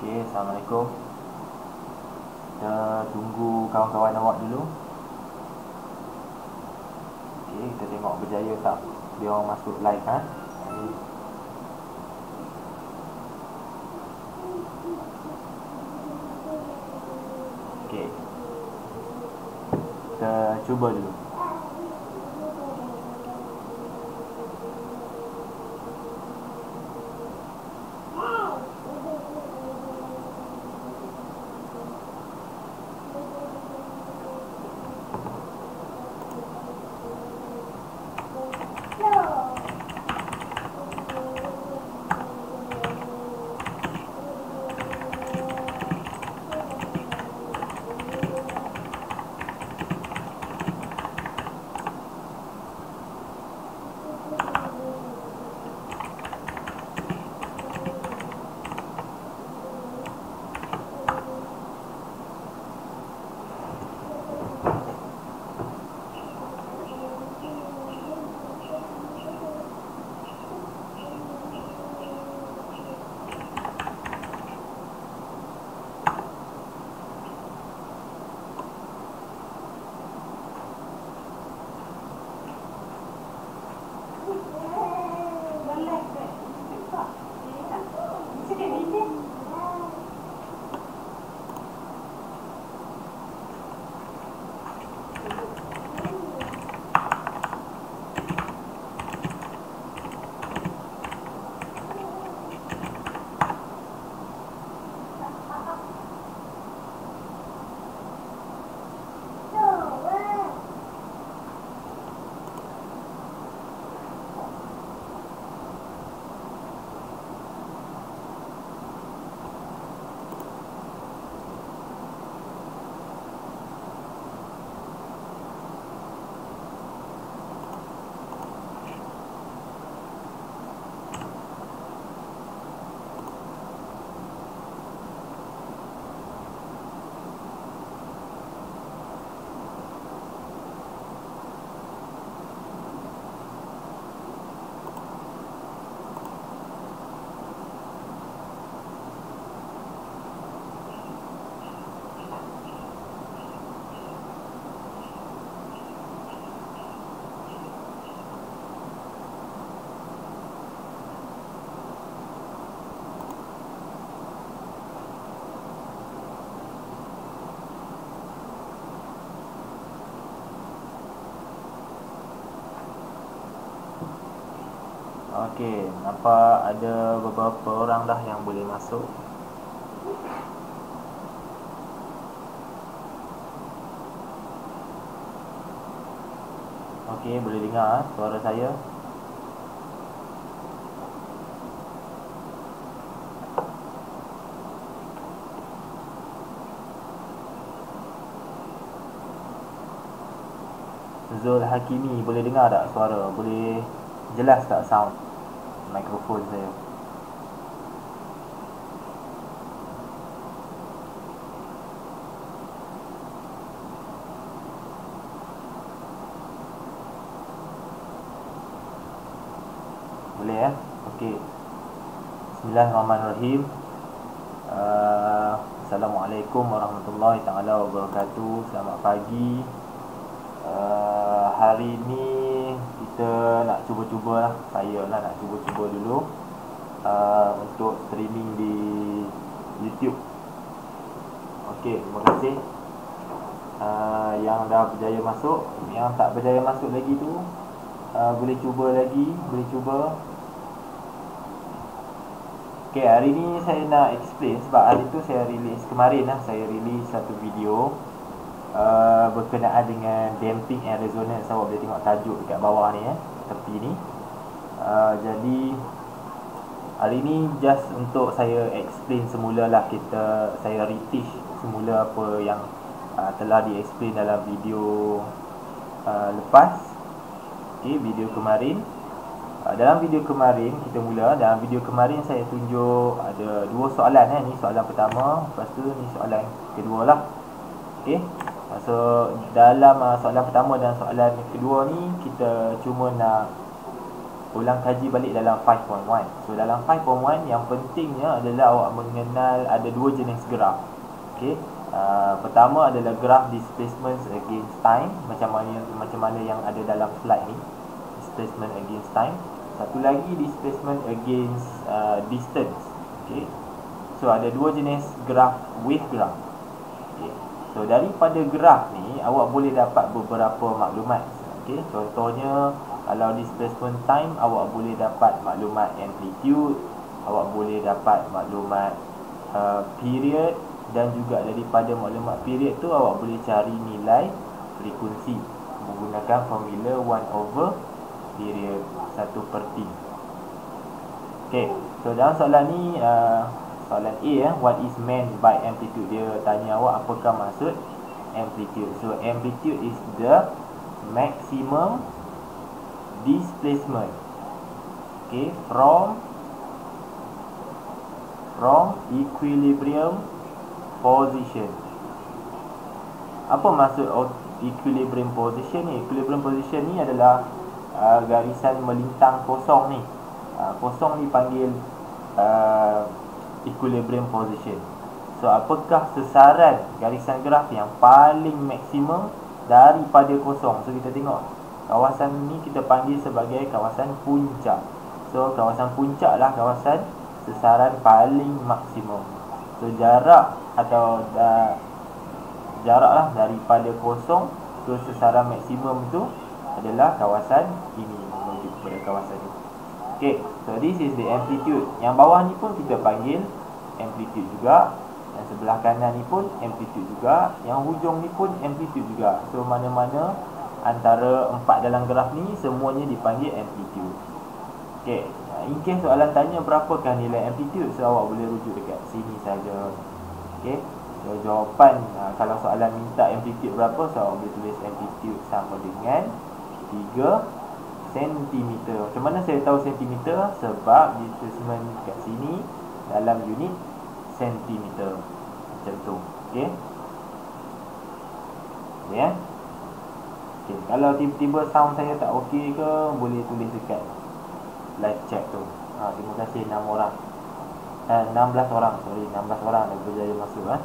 Okey, Assalamualaikum. Kita tunggu kawan-kawan awak dulu. Okey, kita tengok berjaya tak dia orang masuk live ha. Okey. Kita cuba dulu. Okey, nampak ada beberapa orang dah yang boleh masuk. Okey, boleh dengar suara saya? Zul Hakimi, boleh dengar tak suara? Boleh jelas tak sound mikrofon saya? Boleh ya? Okey. Bismillahirrahmanirrahim. Assalamualaikum warahmatullahi taala wabarakatuh. Selamat pagi. Hari ni kita nak cuba-cuba lah. Saya lah nak cuba-cuba dulu untuk streaming di YouTube. Okey, terima kasih yang dah berjaya masuk. Yang tak berjaya masuk lagi tu boleh cuba lagi, boleh cuba. Okey, hari ni saya nak explain sebab hari tu saya release kemarin lah, saya release satu video berkenaan dengan damping and resonance. Awak boleh tengok tajuk dekat bawah ni tepi ni. Jadi hari ni just untuk saya explain semula lah, saya reteach semula apa yang telah di-explain dalam video lepas. Okey, video kemarin. Dalam video kemarin kita mula. Dalam video kemarin saya tunjuk ada dua soalan ni soalan pertama, lepas tu ni soalan kedua lah. Okey. So dalam soalan pertama dan soalan kedua ni kita cuma nak ulang kaji balik dalam 5.1. So dalam 5.1 yang pentingnya adalah awak mengenal ada dua jenis graf. Okey. Pertama adalah graph displacement against time, macam mana yang ada dalam slide ni, displacement against time. Satu lagi displacement against distance. Okey. So ada dua jenis graph, wave graph. Okey. So daripada graph ni awak boleh dapat beberapa maklumat. Okey, contohnya kalau displacement time awak boleh dapat maklumat amplitude, awak boleh dapat maklumat period, dan juga daripada maklumat period tu awak boleh cari nilai frekuensi menggunakan formula 1/period 1/t. Okey, so dalam soalan ni soalan A, what is meant by amplitude, dia tanya awak apakah maksud amplitude. So amplitude is the maximum displacement, okay, from equilibrium position. Apa maksud equilibrium position ni? Equilibrium position ni adalah garisan melintang kosong ni. Kosong dipanggil equilibrium position. So apakah sesaran garisan graf yang paling maksimum daripada kosong? So kita tengok kawasan ni kita panggil sebagai kawasan puncak. So kawasan puncak lah kawasan sesaran paling maksimum. So jarak atau jarak lah daripada kosong ke sesaran maksimum tu adalah kawasan ini, menuju kepada kawasan ini. Okay, so this is the amplitude. Yang bawah ni pun kita panggil amplitude juga. Yang sebelah kanan ni pun amplitude juga. Yang hujung ni pun amplitude juga. So mana-mana antara empat dalam graf ni semuanya dipanggil amplitude. Okay, in case soalan tanya berapakah nilai amplitude, so awak boleh rujuk dekat sini saja. Okay, so jawapan kalau soalan minta amplitude berapa, so awak boleh tulis amplitude sama dengan 3 cm. Macam mana saya tahu centimeter? Sebab displacement kat sini dalam unit centimeter. Macam tu. Okay, ya. Okay, kalau tiba-tiba sound saya tak okey ke, boleh tulis dekat live chat tu. Terima kasih 16 orang, 16 orang dah berjaya masuk.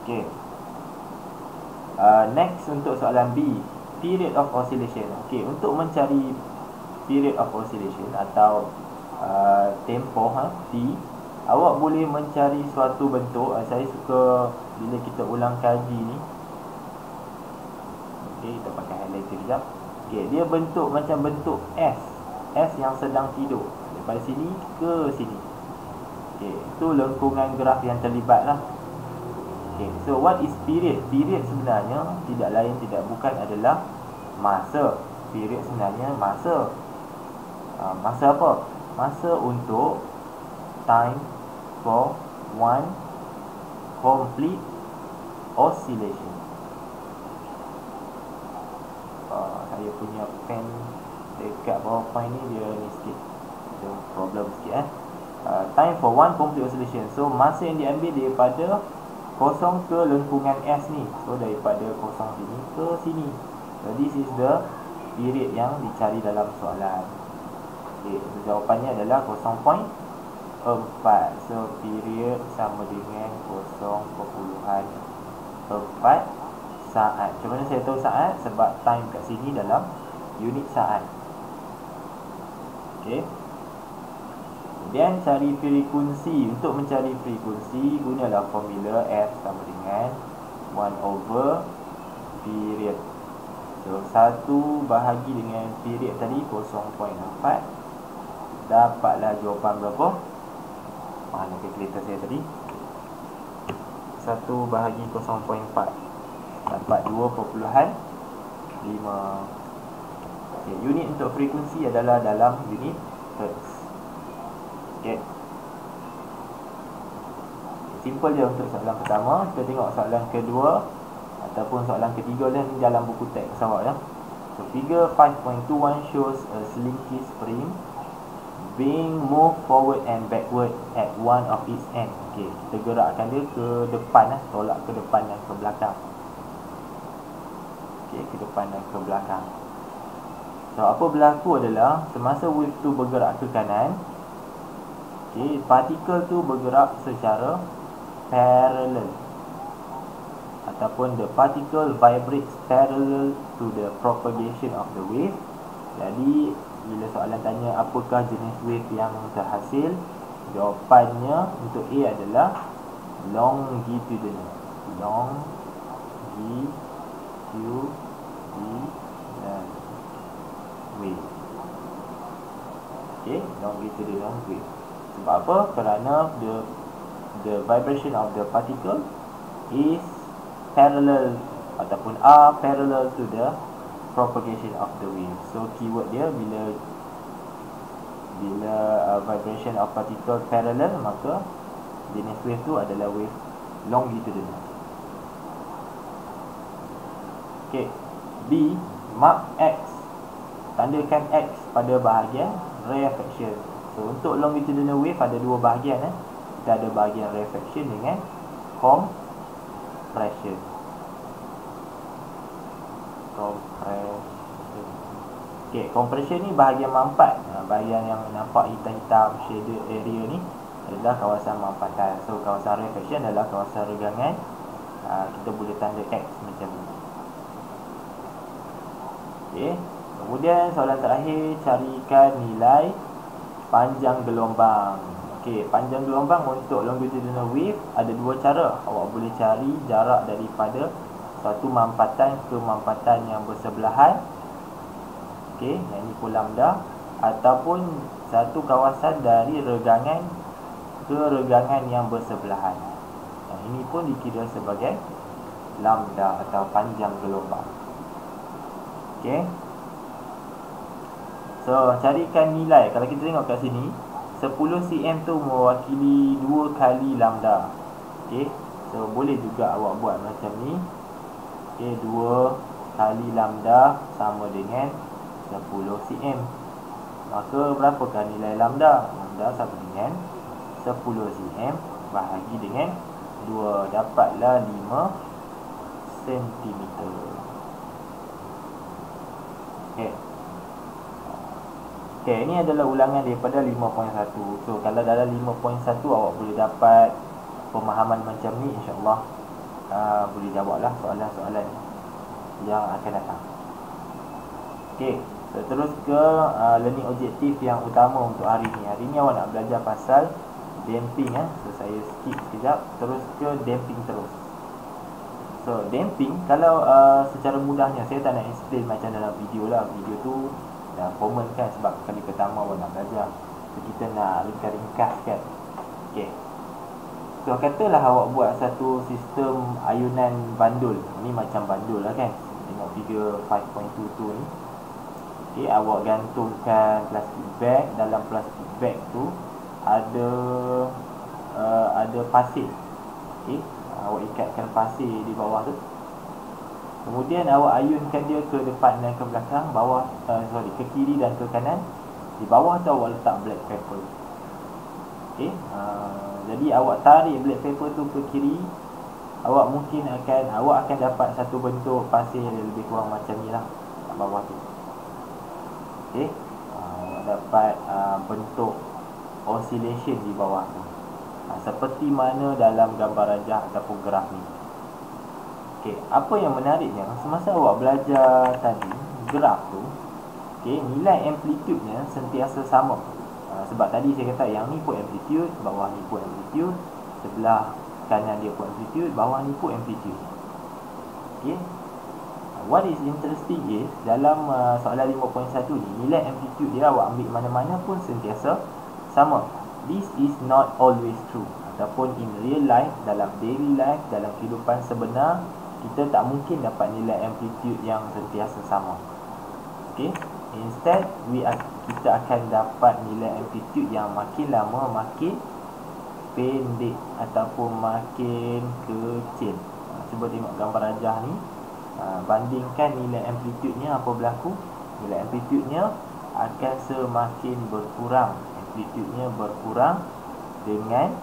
Okay. Next untuk soalan B, period of oscillation. Okay, untuk mencari period of oscillation atau tempoh T, awak boleh mencari suatu bentuk. Saya suka bila kita ulang kaji ni. Okay, kita pakai highlighter sekejap. Okay, dia bentuk macam bentuk S yang sedang tidur, daripada sini ke sini. Okay, itu lengkungan graf yang terlibat lah. Okay, so what is period? Period sebenarnya tidak lain tidak bukan adalah masa. Period sebenarnya masa. Masa apa? Masa untuk time for one complete oscillation. Saya punya pen dekat bawah point ni dia ni sikit, ada problem sikit. Time for one complete oscillation. So masa yang diambil daripada kosong ke lengkungan S ni. So daripada kosong sini ke sini. So this is the period yang dicari dalam soalan. Okay, so jawapannya adalah 0.4. So period sama dengan 0.4 saat. Macam mana saya tahu saat? Sebab time kat sini dalam unit saat. Okay. Kemudian cari frekuensi. Untuk mencari frekuensi, gunalah formula F sama dengan 1/period. So 1 bahagi dengan period tadi 0.4. Dapatlah jawapan berapa? Mana kalkulator saya tadi? 1 bahagi 0.4 dapat 2.5. Okay, unit untuk frekuensi adalah dalam unit Hertz. Okay, simple je untuk soalan pertama. Kita tengok soalan kedua ataupun soalan ketiga dah ni dalam buku teks pesawat ya. So figure 5.21 shows a slinky spring being moved forward and backward at one of its end. Okay, kita gerakkan dia ke depan tolak ke depan dan ke belakang. Okay, ke depan dan ke belakang. So apa berlaku adalah semasa wave tu bergerak ke kanan, okay, partikel tu bergerak secara parallel, ataupun the particle vibrates parallel to the propagation of the wave. Jadi bila soalan tanya apakah jenis wave yang terhasil, jawapannya untuk A adalah longitudinal. Wave. Okay, longitudinal wave. Sebab apa? Kerana the vibration of the particle is parallel ataupun are parallel to the propagation of the wave. So keyword dia bila vibration of particle parallel, maka jenis wave tu adalah wave longitudinal. Okay, B, mark X, tandakan X pada bahagian rarefaction. So untuk longitudinal wave ada dua bahagian. Kita ada bahagian rarefaction dengan compression. Okay, compression ni bahagian mampat. Bahagian yang nampak hitam-hitam shaded area ni adalah kawasan mampatan. So kawasan rarefaction adalah kawasan regangan. Kita boleh tanda X macam ni. Okay. Kemudian soalan terakhir, carikan nilai panjang gelombang. Okey, panjang gelombang untuk longitudinal wave ada dua cara. Awak boleh cari jarak daripada satu mampatan ke mampatan yang bersebelahan. Okey, yang ini pun lambda, ataupun satu kawasan dari regangan ke regangan yang bersebelahan. Yang ini pun dikira sebagai lambda atau panjang gelombang. Okey. So, carikan nilai. Kalau kita tengok kat sini, 10 cm tu mewakili 2 kali lambda. Okey. So, boleh juga awak buat macam ni. Okey, 2 kali lambda sama dengan 10 cm. Maka berapakah nilai lambda? Lambda sama dengan 10 cm bahagi dengan 2, dapatlah 5 cm. Okey. Okey, ini adalah ulangan daripada 5.1. So, kalau dalam 5.1 awak boleh dapat pemahaman macam ni, insya-Allah boleh jawablah soalan-soalan yang akan datang. Okey, so, terus ke learning objektif yang utama untuk hari ni. Hari ni awak nak belajar pasal damping. So, saya skip sekejap. Terus ke damping terus. So, damping, kalau secara mudahnya, saya tak nak explain macam dalam video lah. Video tu dah common kan, sebab kali pertama awak nak belajar. So, kita nak ringkas-ringkaskan. Okay. So, katalah awak buat satu sistem ayunan bandul. Ini macam bandul lah kan. Tengok figure 5.22 ni. Okay, awak gantungkan plastik bag. Dalam plastik bag tu ada pasir. Okay. Awak ikatkan pasir di bawah tu. Kemudian awak ayunkan dia ke depan dan ke belakang, ke kiri dan ke kanan. Di bawah tu awak letak black pepper. Okey. Jadi awak tarik black pepper tu ke kiri, awak akan dapat satu bentuk pasir yang lebih kurang macam ni lah kat bawah tu. Okey. Awak dapat bentuk oscillation di bawah tu. Seperti mana dalam gambar rajah ataupun graf ni. Okey, apa yang menariknya, semasa awak belajar tadi graf tu, okey, nilai amplitude-nya sentiasa sama. Sebab tadi saya kata yang ni pun amplitude, bawah ni pun amplitude, sebelah kanan dia pun amplitude, bawah ni pun amplitude. Okey. What is interesting is dalam soalan 5.1 ni, nilai amplitude dia awak ambil mana-mana pun sentiasa sama. This is not always true. Ataupun in real life, dalam daily life, dalam kehidupan sebenar, kita tak mungkin dapat nilai amplitude yang sentiasa sama. Okay. Instead, kita akan dapat nilai amplitude yang makin lama makin pendek ataupun makin kecil. Cuba tengok gambar rajah ni. Bandingkan nilai amplitude-nya, apa berlaku? Nilai amplitude-nya akan semakin berkurang. Amplitude-nya berkurang dengan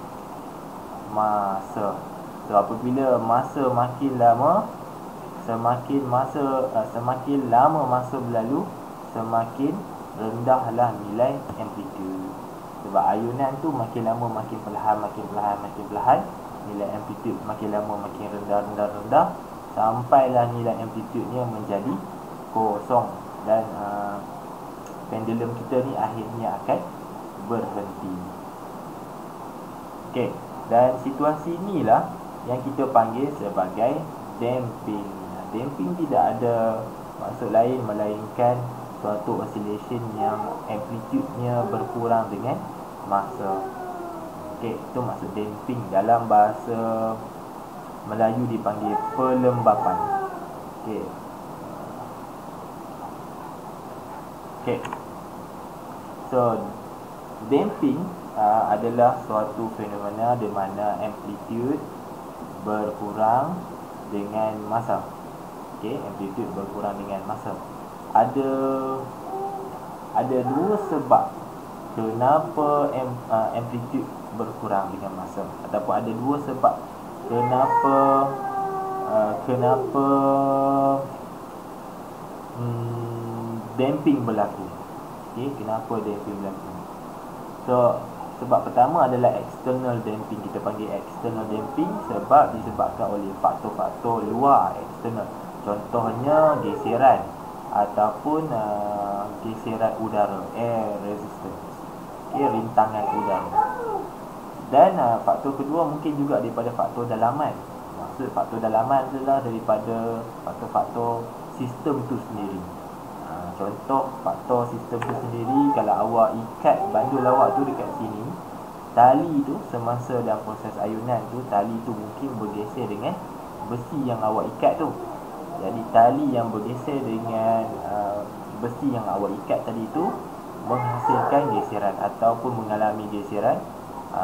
masa. So, apabila masa makin lama, semakin lama masa berlalu, semakin rendahlah nilai amplitude. Sebab ayunan tu makin lama makin perlahan, makin perlahan, nilai amplitude makin lama makin rendah, sampailah nilai amplitude-nya menjadi kosong dan pendulum kita ni akhirnya akan berhenti. Okey, dan situasi inilah yang kita panggil sebagai damping. Damping tidak ada maksud lain melainkan suatu oscillation yang amplitude-nya berkurang dengan masa. Okey, itu maksud damping. Dalam bahasa Melayu dipanggil pelembapan. Okey. Okey. So, damping adalah suatu fenomena di mana amplitude berkurang dengan masa. Okey, amplitude berkurang dengan masa. Ada dua sebab kenapa amplitude berkurang dengan masa, ataupun ada dua sebab kenapa damping berlaku. Okey, kenapa damping berlaku? So, sebab pertama adalah external damping. Kita panggil external damping sebab disebabkan oleh faktor-faktor luar eksternal. Contohnya geseran ataupun geseran udara, air resistance. Okay, rintangan udara. Dan faktor kedua mungkin juga daripada faktor dalaman. Maksud faktor dalaman adalah daripada faktor-faktor sistem tu sendiri. Contoh faktor sistem tu sendiri, kalau awak ikat bandul awak tu dekat sini, tali tu semasa dalam proses ayunan tu, tali tu mungkin bergeser dengan besi yang awak ikat tu. Jadi tali yang bergeser dengan besi yang awak ikat tadi tu menghasilkan geseran ataupun mengalami geseran,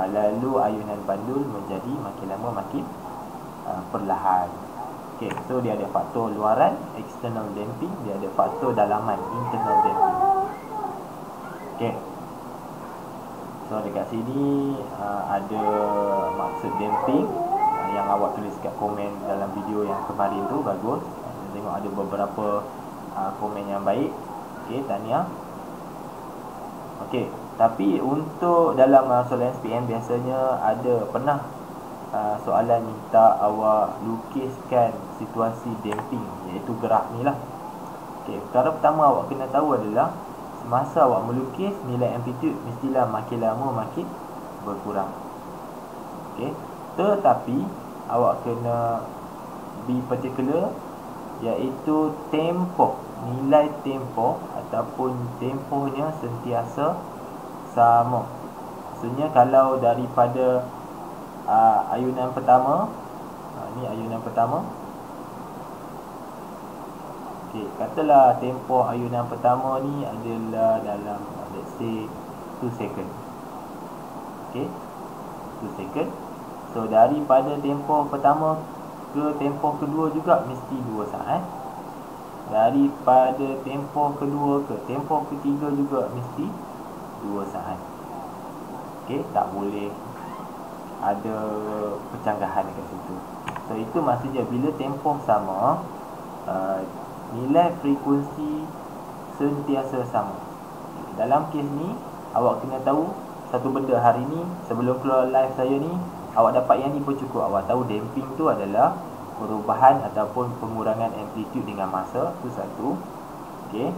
lalu ayunan bandul menjadi makin lama makin perlahan. Okay, so dia ada faktor luaran, external damping, dia ada faktor dalaman, internal damping. Okay, so dekat sini ada maksud damping yang awak tulis kat komen dalam video yang kemarin tu, bagus. Tengok ada beberapa komen yang baik. Okay, tahniah. Okay, tapi untuk dalam soalan SPM biasanya ada pernah soalan minta awak lukiskan situasi damping, iaitu graf ni lah. Okay, perkara pertama awak kena tahu adalah semasa awak melukis, nilai amplitude mestilah makin lama makin berkurang. Okay, tetapi awak kena be particular, iaitu tempoh, nilai tempoh ataupun tempohnya sentiasa sama. Maksudnya kalau daripada ayunan pertama, ni ayunan pertama. Okey, katalah tempoh ayunan pertama ni adalah dalam let's say 2 second. Okey, 2 second. So daripada tempoh pertama ke tempoh kedua juga mesti 2 saat. Daripada tempoh kedua ke tempoh ketiga juga mesti 2 saat. Okey, tak boleh ada pencanggahan dekat situ. So itu maksudnya bila tempoh sama, nilai frekuensi sentiasa sama. Dalam kes ni awak kena tahu satu benda hari ni, sebelum keluar live saya ni, awak dapat yang ni pun cukup. Awak tahu damping tu adalah perubahan ataupun pengurangan amplitude dengan masa. Itu satu. Okey.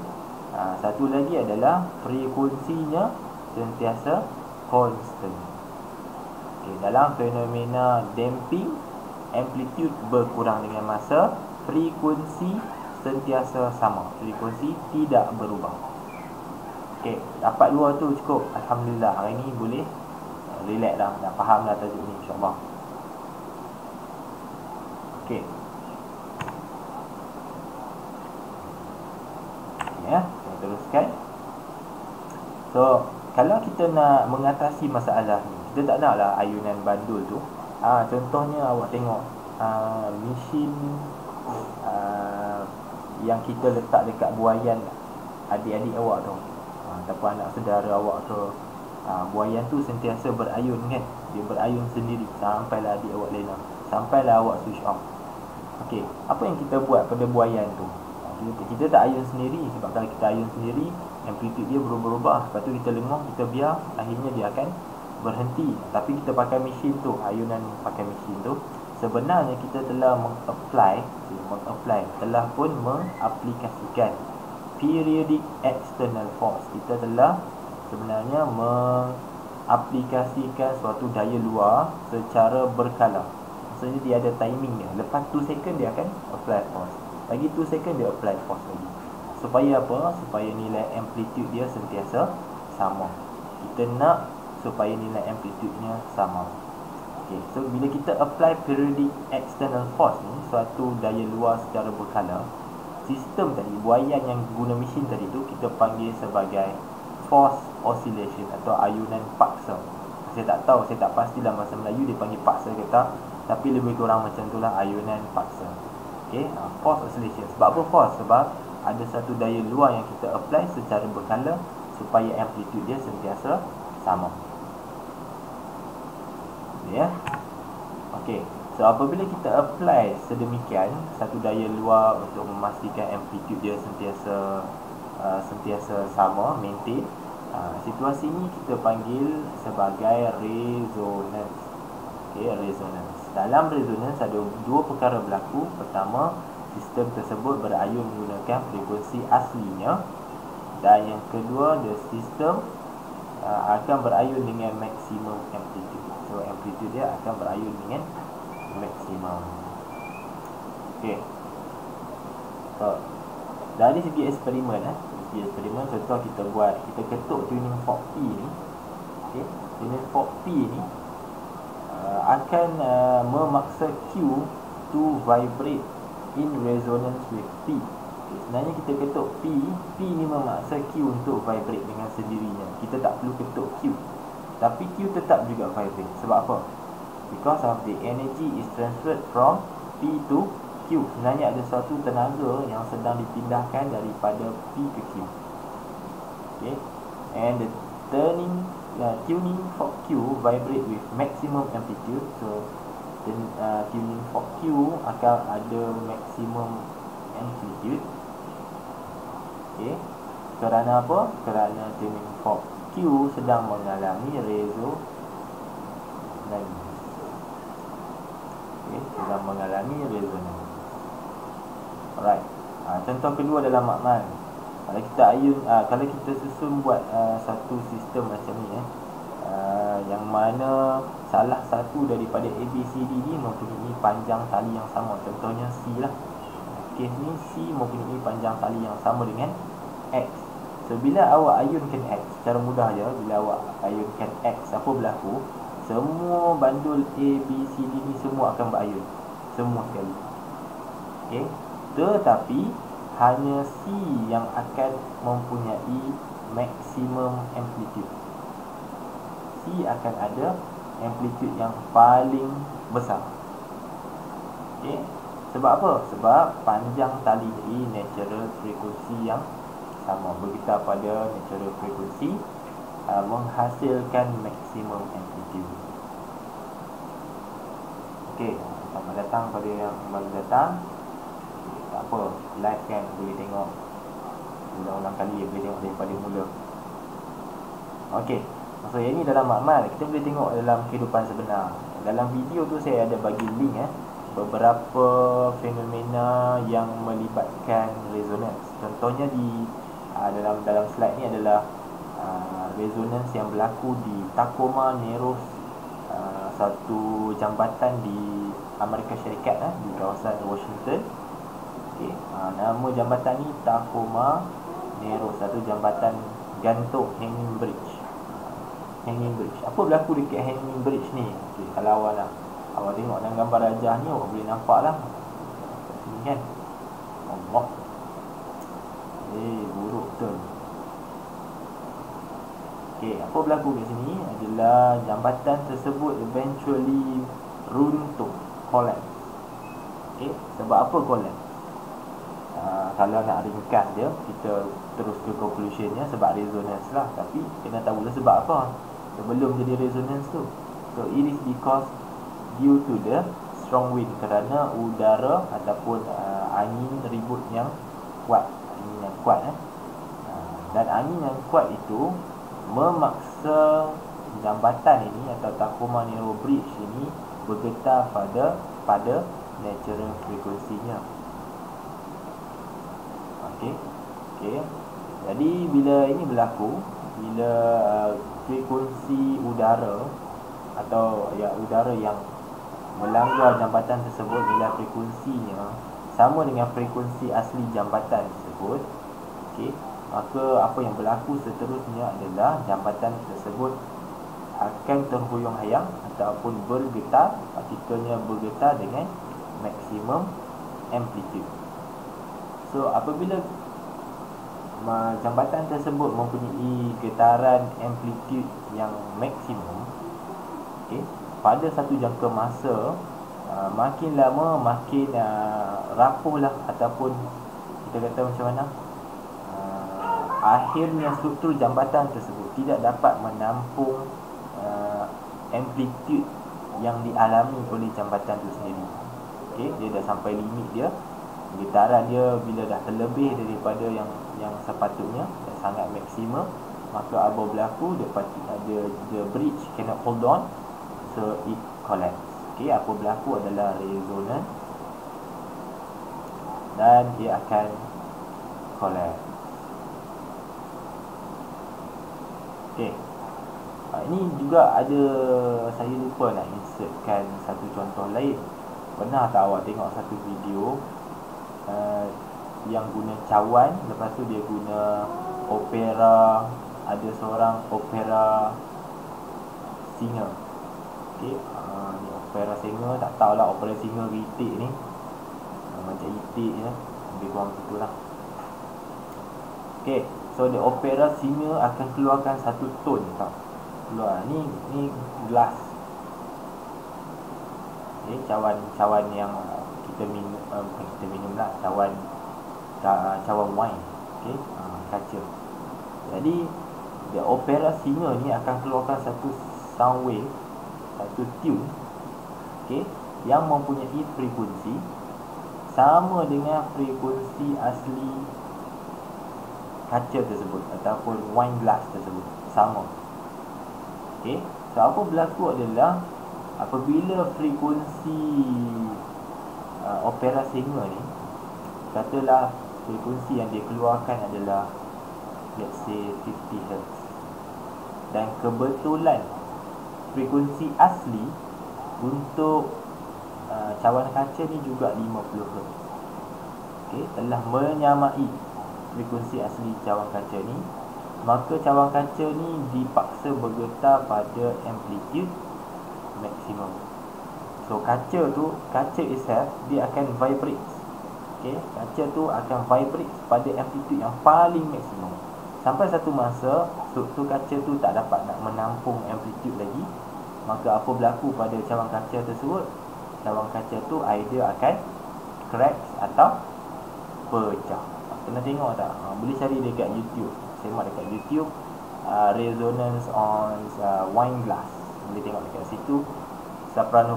Satu lagi adalah frekuensinya sentiasa constant. Okay, dalam fenomena damping, amplitude berkurang dengan masa, frekuensi sentiasa sama, frekuensi tidak berubah. Okey, dapat dua tu cukup. Alhamdulillah, hari ni boleh relax dah, dah faham dah tajuk ni insya-Allah. Okey. Ya, saya teruskan. So, kalau kita nak mengatasi masalah ni, kita tak naklah ayunan bandul tu. Contohnya awak tengok mesin yang kita letak dekat buaian adik-adik awak tu, ataupun anak saudara awak tu, buaian tu sentiasa berayun kan. Dia berayun sendiri sampailah adik awak lena, sampailah awak switch off. Okey, apa yang kita buat pada buaian tu? Kita tak ayun sendiri, sebab kalau kita ayun sendiri amplitude dia berubah-ubah. Lepas tu kita lenguh, kita biar, akhirnya dia akan berhenti. Tapi kita pakai mesin tu, ayunan pakai mesin tu, sebenarnya kita telah mengapply, telah pun mengaplikasikan periodic external force. Kita telah sebenarnya mengaplikasikan suatu daya luar secara berkala. Maksudnya dia ada timing dia. Lepas 2 second dia akan apply force, lagi 2 second dia apply force lagi. Supaya apa? Supaya nilai amplitude dia sentiasa sama. Kita nak supaya nilai amplitude-nya sama. Okay, so bila kita apply periodic external force ni, suatu daya luar secara berkala, sistem tadi, buaian yang guna mesin tadi tu, kita panggil sebagai force oscillation atau ayunan paksa. Saya tak tahu, saya tak pasti dalam bahasa Melayu dia panggil paksa ke tak, tapi lebih kurang macam itulah, ayunan paksa. Okay, force oscillation. Sebab apa force? Sebab ada satu daya luar yang kita apply secara berkala supaya amplitude dia sentiasa sama. Ya. Okey. So apabila kita apply sedemikian satu daya luar untuk memastikan amplitude dia sentiasa sama, maintain, situasi ini kita panggil sebagai resonance. Okey, resonance. Dalam resonance ada dua perkara berlaku. Pertama, sistem tersebut berayun menggunakan frekuensi aslinya, dan yang kedua, the system akan berayun dengan maksimum amplitude. So amplitude dia akan berayun dengan maksimum. Okey. So dari segi eksperimen, contoh kita ketuk tuning fork P ni. Okey, tuning fork P ni akan memaksa Q to vibrate in resonance with P. Okay, sebenarnya kita ketuk P ni memaksa Q untuk vibrate dengan sendirinya. Kita tak perlu ketuk Q, tapi Q tetap juga vibrate. Sebab apa? Because of the energy is transferred from P to Q. Sebenarnya ada suatu tenaga yang sedang dipindahkan daripada P ke Q. Okay, and the tuning fork Q vibrate with maximum amplitude. So tuning fork Q akan ada maximum amplitude. Okay, kerana apa? Kerana tuning fork Q sedang mengalami resonance. Okay, sedang mengalami resonance. Alright. Contoh kedua dalam makmal. Kalau kita kalau kita susun buat satu sistem macam ni, yang mana salah satu daripada ABCD ni mempunyai panjang tali yang sama. Contohnya C lah. Kes ni C mempunyai panjang tali yang sama dengan X. So bila awak ayunkan X, secara mudah je, bila awak ayunkan X, apa berlaku? Semua bandul ABCD ni semua akan berayun, semua sekali. Okay, tetapi hanya C yang akan mempunyai maximum amplitude. C akan ada amplitude yang paling besar. Okay, sebab apa? Sebab panjang tali ini natural frekuensi yang sama, bergetar pada natural frekuensi, menghasilkan maximum amplitude. Okay, selamat datang pada yang baru datang. Tak apa, live kan, boleh tengok ulang-ulang kali, boleh tengok daripada mula. Okey, maksud yang ni dalam makmal, kita boleh tengok dalam kehidupan sebenar. Dalam video tu saya ada bagi link beberapa fenomena yang melibatkan resonance. Contohnya di dalam slide ni adalah resonance yang berlaku di Tacoma Narrows, satu jambatan di Amerika Syarikat, di kawasan Washington. Okay, nama jambatan ni Tacoma Narrows, satu jambatan gantung, hanging bridge. Hanging bridge. Apa berlaku dekat hanging bridge ni? Okay, kalau awak tengok dalam gambar rajah ni, awak boleh nampak lah kat sini kan. Allah, buruk betul. Okay, apa berlaku kat sini adalah jambatan tersebut eventually runtuh, collapse. Okay, sebab apa collapse? Kalau nak ringkas dia, kita terus ke conclusionnya, sebab resonance lah. Tapi kena tahu lah sebab apa sebelum jadi resonance tu. So it is because due to the strong wind, kerana udara ataupun angin ribut yang kuat, angin yang kuat dan angin yang kuat itu memaksa jambatan ini atau Tacoma Narrow Bridge ini bergetar pada natural frekuensinya. Okey. Jadi bila ini berlaku, bila frekuensi udara atau udara yang melanggar jambatan tersebut, bila frekuensinya sama dengan frekuensi asli jambatan tersebut, maka apa yang berlaku seterusnya adalah jambatan tersebut akan terhuyung-hayang ataupun bergetar, partikelnya bergetar dengan maksimum amplitude. So apabila jambatan tersebut mempunyai getaran amplitude yang maksimum, pada satu jangka masa, makin lama makin rapuh lah, ataupun kita kata macam mana, akhirnya struktur jambatan tersebut tidak dapat menampung amplitude yang dialami oleh jambatan itu sendiri. Dia dah sampai limit dia, getaran dia bila dah terlebih daripada yang sepatutnya, dah sangat maksimum, maka apa berlaku, the bridge cannot hold on, so it collapse. Apa berlaku adalah resonance dan dia akan collapse. Ini juga ada, saya lupa nak insertkan satu contoh lain. Pernah tak awak tengok satu video yang guna cawan, lepas tu dia guna opera, ada seorang opera singer. Ni opera singer, tak tahulah opera singer itik ni, macam itik je, lebih kurang gitulah. So the opera singer akan keluarkan satu tone tau, keluar ni gelas, cawan yang kita minum, bukan kita minum lah, cawan wine, kaca. Jadi the opera singer ni akan keluarkan satu sound wave, satu tune, yang mempunyai frekuensi sama dengan frekuensi asli kaca tersebut ataupun wine glass tersebut, sama. So apa berlaku adalah apabila frekuensi opera singer ni, katalah frekuensi yang dia keluarkan adalah let's say 50 Hz, dan kebetulan frekuensi asli untuk cawan kaca ni juga 50 Hz, telah menyamai frekuensi asli cawan kaca ni, maka cawan kaca ni dipaksa bergetar pada amplitude maksimum. So kaca itself dia akan vibrate. Kaca tu akan vibrate pada amplitude yang paling maksimum. Sampai satu masa struktur kaca tu tak dapat nak menampung amplitude lagi, maka apa berlaku pada cawan kaca tersebut? Cawan kaca tu either akan crack atau pecah. Kena tengok tak? Boleh cari dekat YouTube, semak dekat YouTube, resonance on wine glass. Boleh tengok dekat situ. Soprano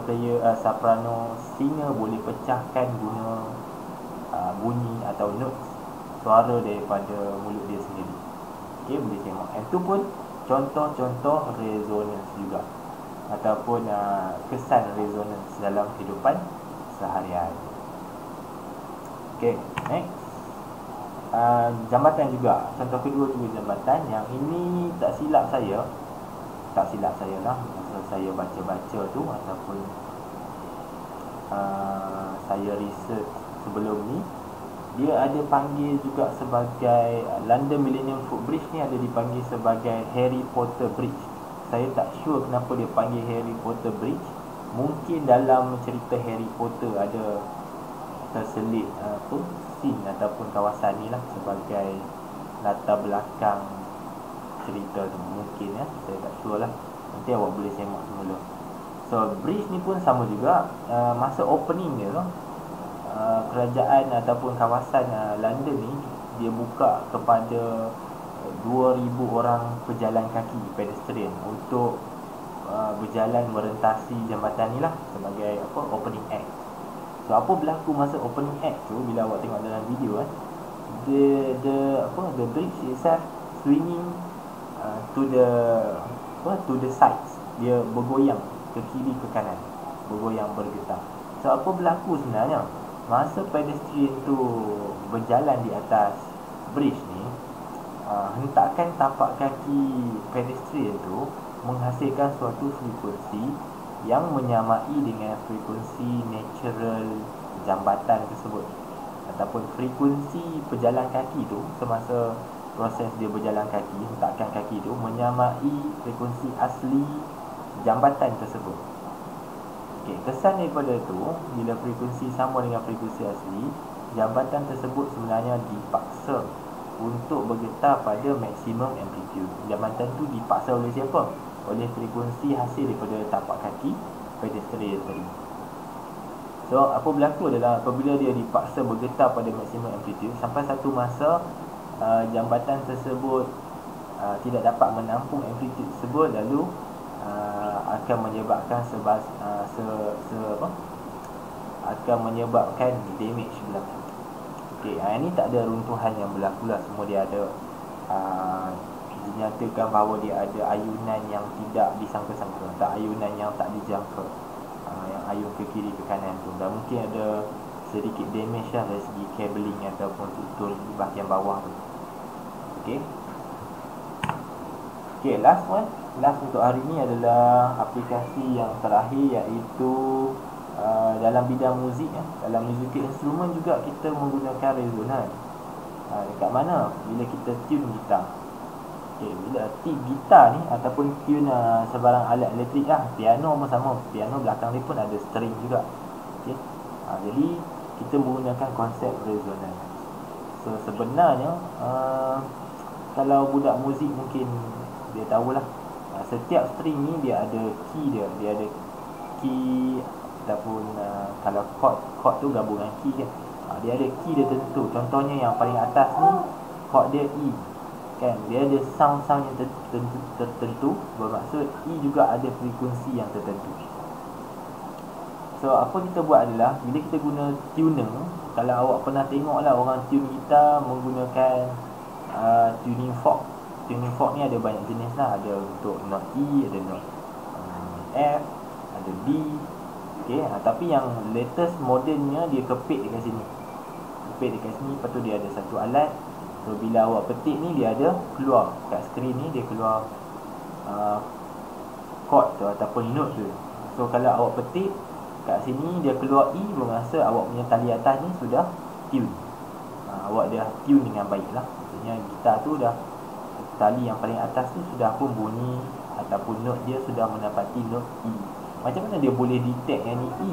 singer boleh pecahkan guna bunyi atau note suara daripada mulut dia sendiri. Boleh tengok. Itu pun contoh-contoh resonance juga, ataupun kesan resonance dalam kehidupan sehari-hari. Next, jambatan juga. Contoh kedua juga jambatan. Yang ini tak silap saya lah, masa saya baca-baca tu ataupun saya research sebelum ni, dia ada panggil juga sebagai London Millennium Footbridge ni ada dipanggil sebagai Harry Potter Bridge. Saya tak sure kenapa dia panggil Harry Potter Bridge. Mungkin dalam cerita Harry Potter ada terselit scene ataupun kawasan ni lah sebagai latar belakang cerita tu, mungkin ya, saya tak sure lah. Nanti awak boleh semak semula. So bridge ni pun sama juga. Masa opening dia tu, kerajaan ataupun kawasan London ni dia buka kepada 2,000 orang pejalan kaki, pedestrian, untuk berjalan merentasi jambatan ni lah sebagai opening act. So apa berlaku masa opening act tu, bila awak tengok dalam video the bridge itself swinging to the sides. Dia bergoyang ke kiri ke kanan, bergoyang, bergetar. So apa berlaku sebenarnya masa pedestrian tu berjalan di atas bridge ni? Hentakan tapak kaki pedestrian tu menghasilkan suatu frekuensi yang menyamai dengan frekuensi natural jambatan tersebut, ataupun frekuensi pejalan kaki tu semasa proses dia berjalan kaki, hentakan kaki tu menyamai frekuensi asli jambatan tersebut. Okey, kesan daripada tu, bila frekuensi sama dengan frekuensi asli, jambatan tersebut sebenarnya dipaksa untuk bergetar pada maksimum amplitude. Jambatan tu dipaksa oleh siapa? Oleh frekuensi hasil daripada tapak kaki pedestrian tadi. So apa berlaku adalah apabila dia dipaksa bergetar pada maksimum amplitude, sampai satu masa jambatan tersebut tidak dapat menampung amplitude tersebut, lalu akan menyebabkan akan menyebabkan damage berlaku. Okey, ini tak ada runtuhan yang berlaku lah, semua dia ada dinyatakan bahawa dia ada ayunan yang tidak disangka-sangka, tak ayunan yang tak dijangka, yang ayun ke kiri ke kanan tu, dan mungkin ada sedikit damage lah dari segi cabling ataupun struktur di bahagian bawah tu. Okey. Okey, last untuk hari ni adalah aplikasi yang terakhir, iaitu dalam bidang muzik. Dalam musical instrument juga kita menggunakan resonan. Dekat mana? Bila kita tune gitar. Okay, bila tune gitar ni ataupun tune sebarang alat elektrik lah, piano pun sama. Piano belakang dia pun ada string juga. Okay. Jadi kita menggunakan konsep resonan. So sebenarnya kalau budak muzik mungkin dia tahulah, setiap string ni dia ada key dia. Dia ada key ataupun kalau chord tu gabungan key kan. Dia ada key dia tentu. Contohnya yang paling atas ni chord dia E kan. Dia ada sound yang tertentu, bermaksud E juga ada frekuensi yang tertentu. So apa kita buat adalah, bila kita guna tuner, kalau awak pernah tengok lah orang tune gitar menggunakan tuning fork. Tuning fork ni ada banyak jenis lah. Ada untuk note E, ada note F, ada D. Okay, tapi yang latest modernnya dia kepit dekat sini. Lepas tu dia ada satu alat. So bila awak petik ni, dia ada keluar kat skrin ni, dia keluar chord tu ataupun note tu. So kalau awak petik kat sini, dia keluar E, bermaksud awak punya tali atas ni sudah tune. Awak dah tune dengan baik lah. Maksudnya gitar tu dah, tali yang paling atas tu sudah pun bunyi, ataupun note dia sudah menepati note E. Macam mana dia boleh detect yang ni E?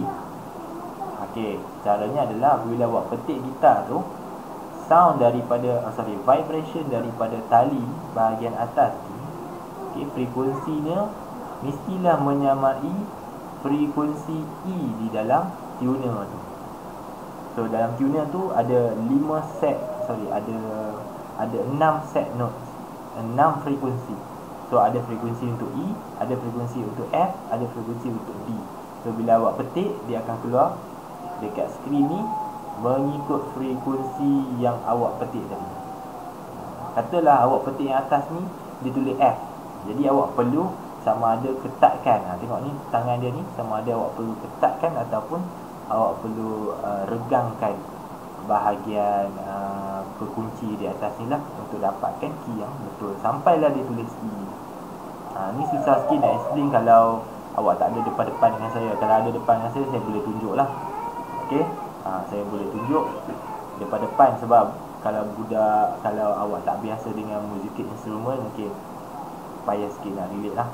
Okey, caranya adalah bila awak petik gitar tu, sound daripada vibration daripada tali bahagian atas ni, okey, frekuensinya mestilah menyamai frekuensi E di dalam tuner tu. So dalam tuner tu ada 6 set notes, 6 frekuensi. So ada frekuensi untuk E, ada frekuensi untuk F, ada frekuensi untuk D. So bila awak petik, dia akan keluar dekat skrin ni mengikut frekuensi yang awak petik tadi. Katalah awak petik yang atas ni, dia tulis F. Jadi awak perlu sama ada ketatkan. Tengok ni tangan dia ni, sama ada awak perlu ketatkan ataupun awak perlu regangkan bahagian kekunci di atas ni lah, untuk dapatkan key yang betul sampailah dia tulis E. Ni susah sikit nak explain kalau awak tak ada depan-depan dengan saya. Kalau ada depan dengan saya boleh tunjuk lah. Okay, saya boleh tunjuk depan-depan, sebab kalau awak tak biasa dengan musical instrument, mungkin payah sikit nak relate lah.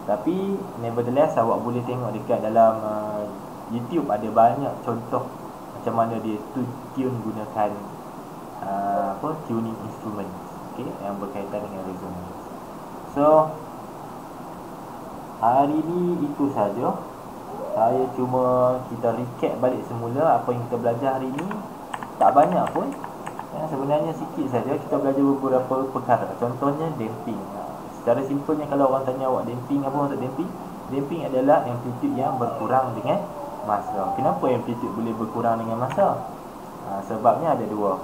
Tapi nevertheless, awak boleh tengok dekat dalam YouTube, ada banyak contoh macam mana dia tune gunakan tuning instrument, okay, yang berkaitan dengan resonance. So hari ni itu saja. Saya cuma kita recap balik semula apa yang kita belajar hari ni. Tak banyak pun, sebenarnya sikit saja. Kita belajar beberapa perkara. Contohnya damping. Secara simpelnya, kalau orang tanya awak damping apa maksud damping? Damping adalah amplitude yang berkurang dengan masa. Kenapa amplitude boleh berkurang dengan masa? Sebabnya ada dua.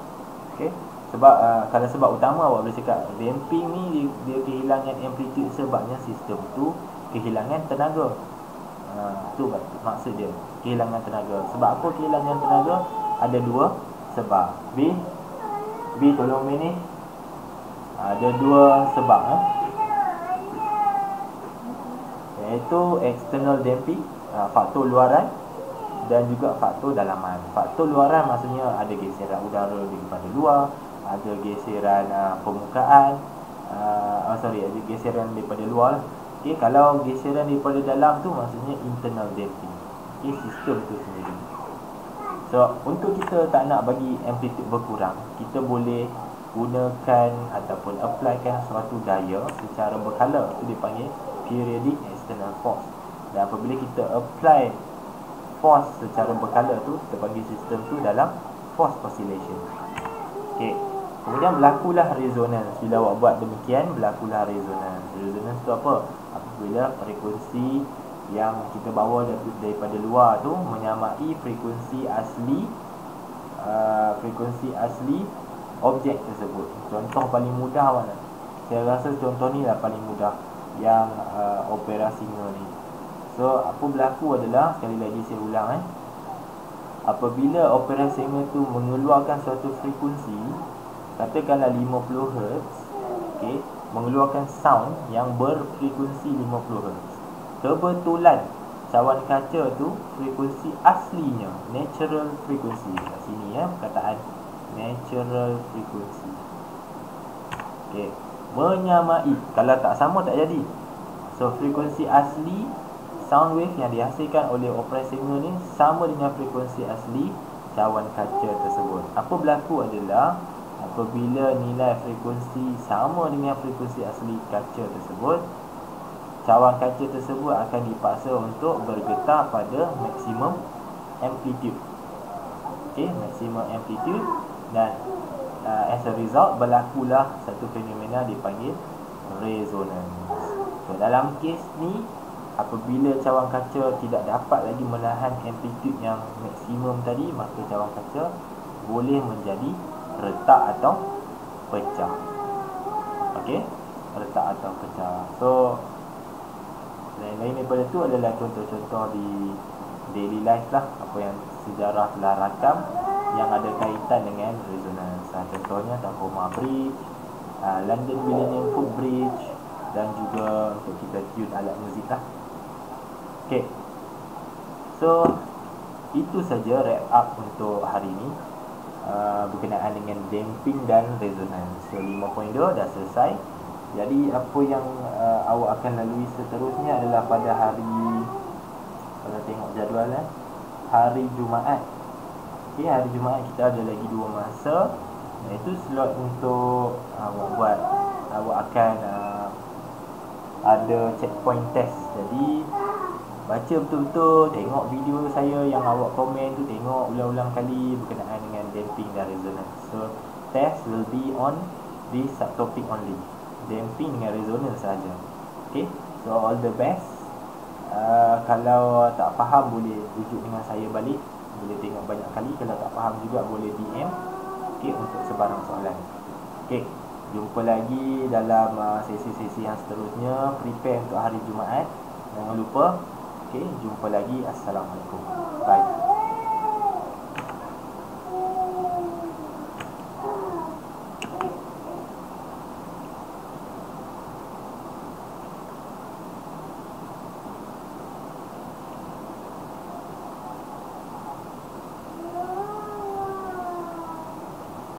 Okey. Sebab kalau sebab utama awak boleh cakap damping ni dia kehilangan amplitude sebabnya sistem tu kehilangan tenaga. Tu maksud dia, kehilangan tenaga. Sebab apa kehilangan tenaga? Ada dua sebab. B tolong manage. Ada dua sebab iaitu external damping, faktor luaran, dan juga faktor dalaman. Faktor luaran maksudnya ada geseran udara daripada luar, ada geseran permukaan, ada geseran daripada luar. Okey, kalau geseran daripada dalam tu maksudnya internal damping. Okey, sistem tu sendiri. So, untuk kita tak nak bagi amplitude berkurang, kita boleh gunakan ataupun applykan suatu daya secara berkala. Itu dipanggil periodic external force. Dan apabila kita apply force secara berkala tu, kita panggil sistem tu dalam force oscillation. Okey. Kemudian berlakulah resonance. Bila awak buat demikian, berlakulah resonance. Resonance tu apa? Apabila frekuensi yang kita bawa daripada luar tu menyamai frekuensi asli objek tersebut. Contoh paling mudah mana? Saya rasa contoh ni lah paling mudah, yang opera singer ni. So, apa berlaku adalah, sekali lagi saya ulang apabila opera singer tu mengeluarkan suatu frekuensi, katakanlah 50 Hz, okey, mengeluarkan sound yang berfrekuensi 50 Hz. Kebetulan cawan kaca tu frekuensi aslinya, natural frequency. Kat sini perkataan natural frequency. Okey, menyamai. Kalau tak sama tak jadi. So frekuensi asli sound wave yang dihasilkan oleh opera singer ni sama dengan frekuensi asli cawan kaca tersebut. Apa berlaku adalah apabila nilai frekuensi sama dengan frekuensi asli kaca tersebut, cawan kaca tersebut akan dipaksa untuk bergetar pada maksimum amplitude. Okey, maksimum amplitude, dan as a result berlakulah satu fenomena dipanggil resonance. So dalam kes ni, apabila cawan kaca tidak dapat lagi menahan amplitude yang maksimum tadi, maka cawan kaca boleh menjadi retak atau pecah. Okey, retak atau pecah. So lain-lain daripada tu adalah contoh-contoh di daily life lah, apa yang sejarah telah rakam yang ada kaitan dengan resonance. Contohnya Tacoma Bridge, London Millennium Footbridge, dan juga untuk kita tune alat muzik lah. Okay, so itu saja wrap up untuk hari ini berkenaan dengan damping dan resonance. So 5.2 dah selesai. Jadi apa yang awak akan lalui seterusnya adalah pada hari, kalau tengok jadual hari Jumaat. Okay, hari Jumaat kita ada lagi 2 masa, iaitu slot untuk awak akan ada checkpoint test. Jadi baca betul-betul, tengok video saya yang awak komen tu, tengok ulang-ulang kali berkenaan dengan damping dan resonance. So test will be on this subtopic only, damping dengan resonance saja. Okay, so all the best. Kalau tak faham boleh rujuk dengan saya balik, boleh tengok banyak kali. Kalau tak faham juga boleh DM, okay, untuk sebarang soalan. Okay, jumpa lagi dalam sesi-sesi yang seterusnya. Prepare untuk hari Jumaat, jangan lupa. Okay, jumpa lagi. Assalamualaikum. Bye.